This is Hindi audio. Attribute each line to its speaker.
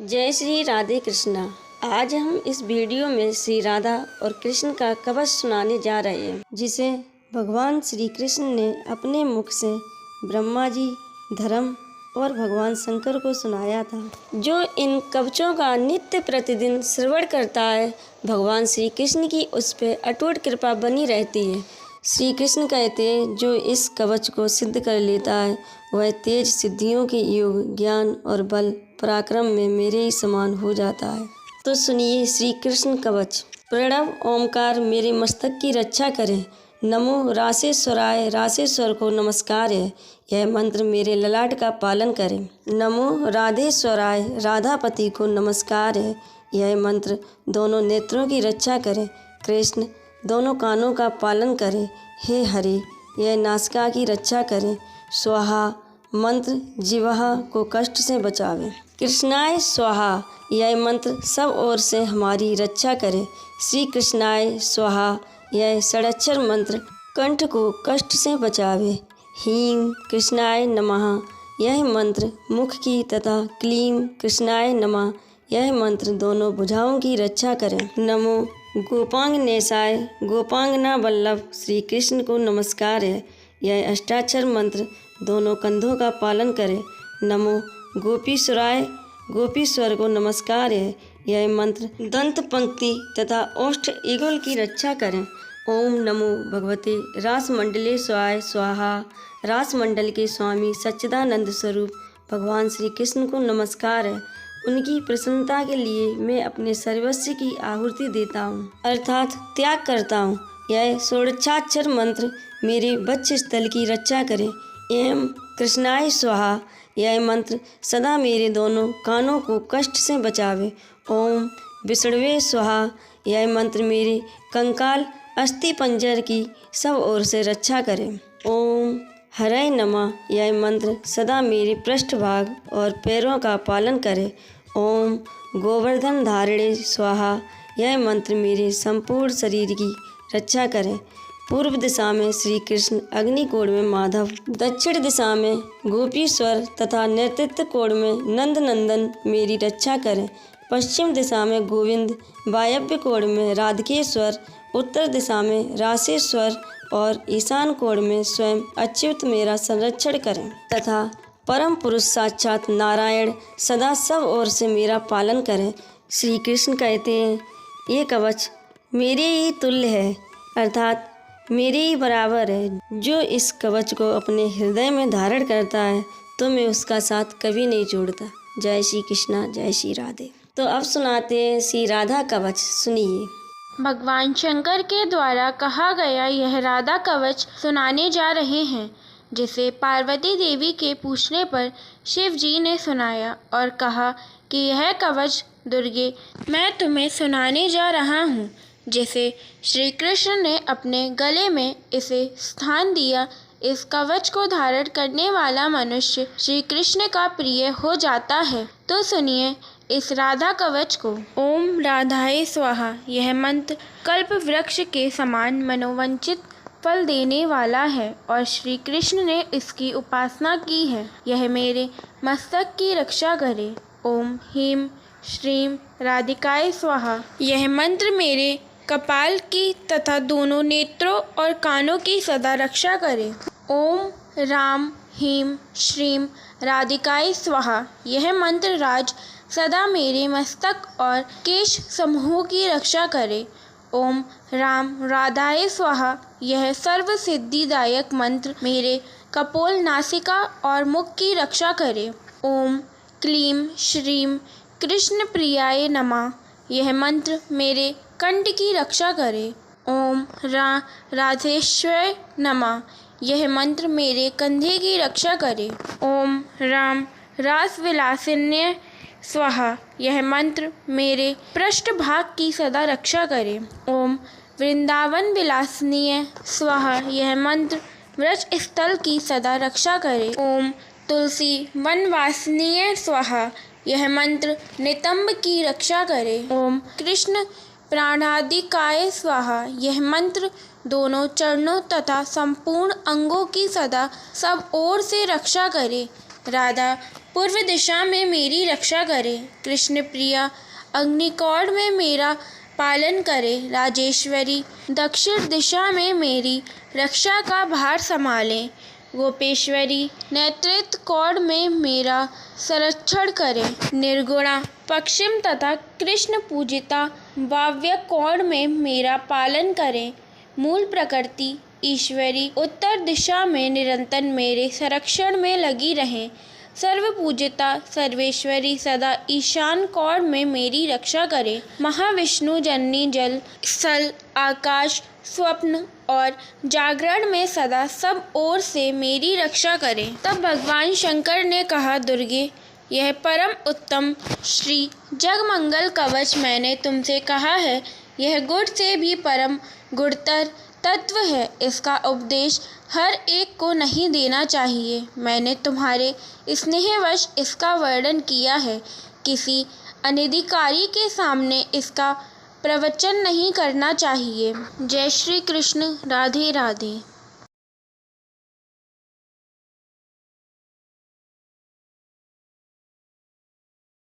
Speaker 1: जय श्री राधे कृष्णा। आज हम इस वीडियो में श्री राधा और कृष्ण का कवच सुनाने जा रहे हैं, जिसे भगवान श्री कृष्ण ने अपने मुख से ब्रह्मा जी, धर्म और भगवान शंकर को सुनाया था। जो इन कवचों का नित्य प्रतिदिन श्रवण करता है, भगवान श्री कृष्ण की उस पर अटूट कृपा बनी रहती है। श्री कृष्ण कहते हैं, जो इस कवच को सिद्ध कर लेता है वह तेज सिद्धियों के योग, ज्ञान और बल पराक्रम में मेरे ही समान हो जाता है। तो सुनिए श्री कृष्ण कवच। प्रणव ओमकार मेरे मस्तक की रक्षा करें। नमो रासेश्वराय, रासेश्वर को नमस्कार है, यह मंत्र मेरे ललाट का पालन करें। नमो राधेश्वराय, राधापति को नमस्कार है, यह मंत्र दोनों नेत्रों की रक्षा करें। कृष्ण दोनों कानों का पालन करें। हे हरि, यह नासिका की रक्षा करें। स्वाहा मंत्र जिह्वा को कष्ट से बचावे। कृष्णाय स्वाहा, यह मंत्र सब ओर से हमारी रक्षा करे। श्री कृष्णाय स्वाहा, यह षडक्षर मंत्र कंठ को कष्ट से बचावे। हीं कृष्णाय नमः, यह मंत्र मुख की तथा क्लीं कृष्णाय नमः, यह मंत्र दोनों भुजाओं की रक्षा करें। नमो गोपांगनेशाय, गोपांगना वल्लभ श्री कृष्ण को नमस्कार है, यह अष्टाक्षर मंत्र दोनों कंधों का पालन करे। नमो गोपीश्वराय, गोपीश्वर को नमस्कार है, यह मंत्र दंत पंक्ति तथा ओष्ठ युगल की रक्षा करें। ओम नमो भगवते रासमंडलेश्वराय स्वाहा, रासमंडल के स्वामी सच्चिदानंद स्वरूप भगवान श्री कृष्ण को नमस्कार है। उनकी प्रसन्नता के लिए मैं अपने सर्वस्व की आहुति देता हूँ, अर्थात त्याग करता हूँ। यह षोडशाक्षर मंत्र मेरे वक्ष स्थल की रक्षा करे। एवं कृष्णाय स्वाहा, यह मंत्र सदा मेरे दोनों कानों को कष्ट से बचावे। ओम विष्णवे स्वाहा, यह मंत्र मेरे कंकाल अस्थि पंजर की सब ओर से रक्षा करे। ओम हरय नमः, यह मंत्र सदा मेरे पृष्ठभाग और पैरों का पालन करे। ओम गोवर्धन धारिणे स्वाहा, यह मंत्र मेरे संपूर्ण शरीर की रक्षा करे। पूर्व दिशा में श्री कृष्ण, अग्निकोण में माधव, दक्षिण दिशा में गोपीश्वर तथा नेतृत्व कोण में नंद नंदन मेरी रक्षा करें। पश्चिम दिशा में गोविंद, वायव्य कोण में राधकेश्वर, उत्तर दिशा में रासेश्वर और ईशान कोण में स्वयं अच्युत मेरा संरक्षण करें तथा परम पुरुष साक्षात नारायण सदा सब ओर से मेरा पालन करें। श्री कृष्ण कहते हैं, ये कवच मेरे ही तुल्य है, अर्थात मेरे ही बराबर है। जो इस कवच को अपने हृदय में धारण करता है तो मैं उसका साथ कभी नहीं छोड़ता। जय श्री कृष्णा, जय श्री राधे। तो अब सुनाते हैं श्री राधा कवच, सुनिए।
Speaker 2: भगवान शंकर के द्वारा कहा गया यह राधा कवच सुनाने जा रहे हैं, जिसे पार्वती देवी के पूछने पर शिव जी ने सुनाया और कहा कि यह कवच दुर्गे मैं तुम्हें सुनाने जा रहा हूँ, जिसे श्री कृष्ण ने अपने गले में इसे स्थान दिया। इस कवच को धारण करने वाला मनुष्य श्री कृष्ण का प्रिय हो जाता है। तो सुनिए इस राधा कवच को। ओम राधाय स्वाहा, यह मंत्र कल्प वृक्ष के समान मनोवांछित फल देने वाला है और श्री कृष्ण ने इसकी उपासना की है। यह मेरे मस्तक की रक्षा करे। ओम ह्रीं श्रीं राधिकाय स्वाहा, यह मंत्र मेरे कपाल की तथा दोनों नेत्रों और कानों की सदा रक्षा करे। ओम राम ह्रीं श्रीं राधिकाय स्वाहा, यह मंत्र राज सदा मेरे मस्तक और केश समूह की रक्षा करे। ओम राम राधाय स्वाहा, यह सर्व सिद्धिदायक मंत्र मेरे कपोल, नासिका और मुख की रक्षा करे। ओम क्लीं श्रीं कृष्ण प्रियाय नमः, यह मंत्र मेरे कंठ की रक्षा करे। ओम राधेश्वराय नमः, यह मंत्र मेरे कंधे की रक्षा करे। ओम राम रासविलासिन्य स्वाहा, यह मंत्र मेरे पृष्ठभाग की सदा रक्षा करे। ओम वृंदावन विलासनीय स्वाहा, यह मंत्र व्रज स्थल की सदा रक्षा करे। ओम तुलसी वनवासनीय स्वाहा, यह मंत्र नितंब की रक्षा करे। ओम कृष्ण प्राणादिकाय स्वाहा, यह मंत्र दोनों चरणों तथा संपूर्ण अंगों की सदा सब ओर से रक्षा करे। राधा पूर्व दिशा में मेरी रक्षा करे, कृष्ण प्रिया अग्निकौड़ में मेरा पालन करे, राजेश्वरी दक्षिण दिशा में मेरी रक्षा का भार संभालें, गोपेश्वरी नेतृत्व कौड़ में मेरा संरक्षण करे, निर्गुणा पश्चिम तथा कृष्ण पूजिता वाव्य कौड़ में मेरा पालन करें, मूल प्रकृति ईश्वरी उत्तर दिशा में निरंतर मेरे संरक्षण में लगी रहें, सर्व पूजिता सर्वेश्वरी सदा ईशान कौड़ में मेरी रक्षा करे, महाविष्णु जननी जल स्थल आकाश स्वप्न और जागरण में सदा सब ओर से मेरी रक्षा करे। तब भगवान शंकर ने कहा, दुर्गे यह परम उत्तम श्री जगमंगल कवच मैंने तुमसे कहा है, यह गुण से भी परम गुणतर तत्व है, इसका उपदेश हर एक को नहीं देना चाहिए। मैंने तुम्हारे स्नेहवश इसका वर्णन किया है, किसी अनधिकारी के सामने इसका प्रवचन नहीं करना चाहिए। जय श्री कृष्ण। राधे राधे।